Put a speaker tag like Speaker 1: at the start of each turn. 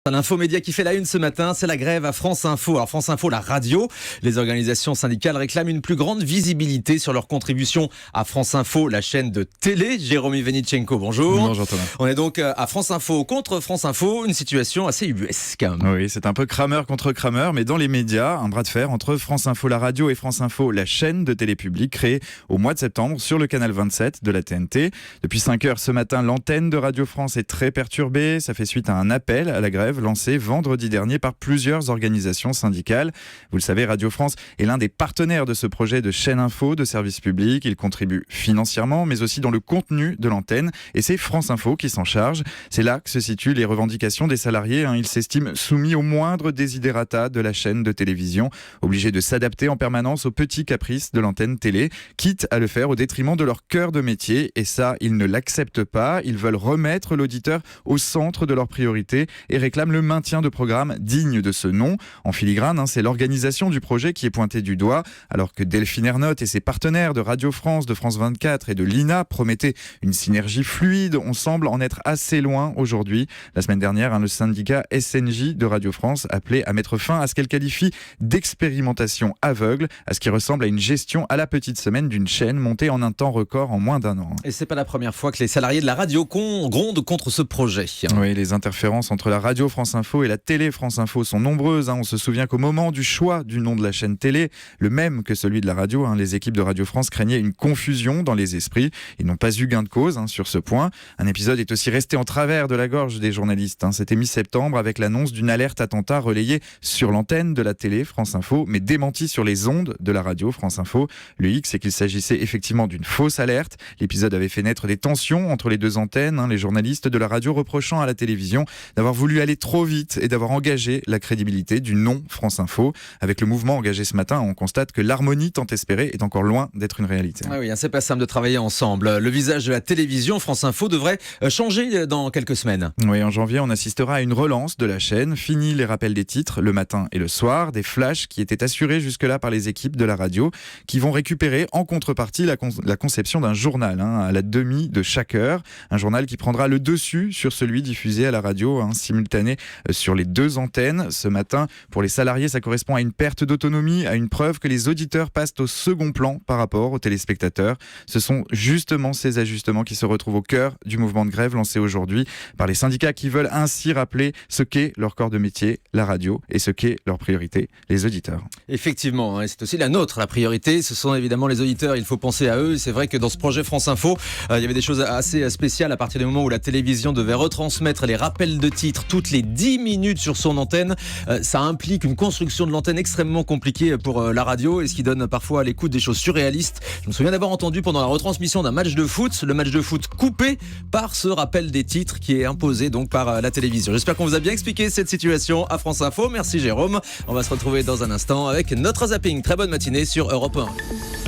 Speaker 1: L'infomédia qui fait la une ce matin, c'est la grève à France Info. Alors France Info, la radio, les organisations syndicales réclament une plus grande visibilité sur leur contribution à France Info, la chaîne de télé. Jérôme Ivenichenko, bonjour.
Speaker 2: Bonjour Thomas.
Speaker 1: On est donc à France Info contre France Info, une situation assez ubuesque.
Speaker 2: Oui, c'est un peu Kramer contre Kramer, mais dans les médias, un bras de fer entre France Info, la radio et France Info, la chaîne de télé publique créée au mois de septembre sur le canal 27 de la TNT. Depuis 5 heures ce matin, l'antenne de Radio France est très perturbée. Ça fait suite à un appel à la grève lancé vendredi dernier par plusieurs organisations syndicales. Vous le savez, Radio France est l'un des partenaires de ce projet de chaîne info de service public. Il contribue financièrement, mais aussi dans le contenu de l'antenne. Et c'est France Info qui s'en charge. C'est là que se situent les revendications des salariés. Ils s'estiment soumis au moindre desiderata de la chaîne de télévision, obligés de s'adapter en permanence aux petits caprices de l'antenne télé, quitte à le faire au détriment de leur cœur de métier. Et ça, ils ne l'acceptent pas. Ils veulent remettre l'auditeur au centre de leurs priorités et réclament le maintien de programmes dignes de ce nom. En filigrane, c'est l'organisation du projet qui est pointée du doigt, alors que Delphine Ernotte et ses partenaires de Radio France, de France 24 et de l'INA promettaient une synergie fluide. On semble en être assez loin aujourd'hui. La semaine dernière, le syndicat SNJ de Radio France appelait à mettre fin à ce qu'elle qualifie d'expérimentation aveugle, à ce qui ressemble à une gestion à la petite semaine d'une chaîne montée en un temps record en moins d'1 an.
Speaker 1: Et c'est pas la première fois que les salariés de la radio grondent contre ce projet.
Speaker 2: Oui, les interférences entre la radio France Info et la télé France Info sont nombreuses. On se souvient qu'au moment du choix du nom de la chaîne télé, le même que celui de la radio, les équipes de Radio France craignaient une confusion dans les esprits. Ils n'ont pas eu gain de cause sur ce point. Un épisode est aussi resté en travers de la gorge des journalistes. C'était mi-septembre avec l'annonce d'une alerte attentat relayée sur l'antenne de la télé France Info, mais démentie sur les ondes de la radio France Info. Le hic, c'est qu'il s'agissait effectivement d'une fausse alerte. L'épisode avait fait naître des tensions entre les deux antennes, les journalistes de la radio reprochant à la télévision d'avoir voulu aller trop vite et d'avoir engagé la crédibilité du nom France Info. Avec le mouvement engagé ce matin, on constate que l'harmonie tant espérée est encore loin d'être une réalité.
Speaker 1: Ah oui, c'est pas simple de travailler ensemble. Le visage de la télévision France Info devrait changer dans quelques semaines.
Speaker 2: Oui, en janvier, on assistera à une relance de la chaîne. Fini les rappels des titres le matin et le soir, des flashs qui étaient assurés jusque-là par les équipes de la radio, qui vont récupérer en contrepartie la conception d'un journal à la demi de chaque heure. Un journal qui prendra le dessus sur celui diffusé à la radio, simultané sur les deux antennes. Ce matin, pour les salariés, ça correspond à une perte d'autonomie, à une preuve que les auditeurs passent au second plan par rapport aux téléspectateurs. Ce sont justement ces ajustements qui se retrouvent au cœur du mouvement de grève lancé aujourd'hui par les syndicats qui veulent ainsi rappeler ce qu'est leur corps de métier, la radio, et ce qu'est leur priorité, les auditeurs.
Speaker 1: Effectivement, c'est aussi la nôtre, la priorité. Ce sont évidemment les auditeurs, il faut penser à eux. C'est vrai que dans ce projet France Info, il y avait des choses assez spéciales à partir du moment où la télévision devait retransmettre les rappels de titres toutes les 10 minutes sur son antenne. Ça implique une construction de l'antenne extrêmement compliquée pour la radio et ce qui donne parfois à l'écoute des choses surréalistes. Je me souviens d'avoir entendu pendant la retransmission d'un match de foot, le match de foot coupé par ce rappel des titres qui est imposé donc par la télévision. J'espère qu'on vous a bien expliqué cette situation à France Info. Merci Jérôme. On va se retrouver dans un instant avec notre zapping. Très bonne matinée sur Europe 1.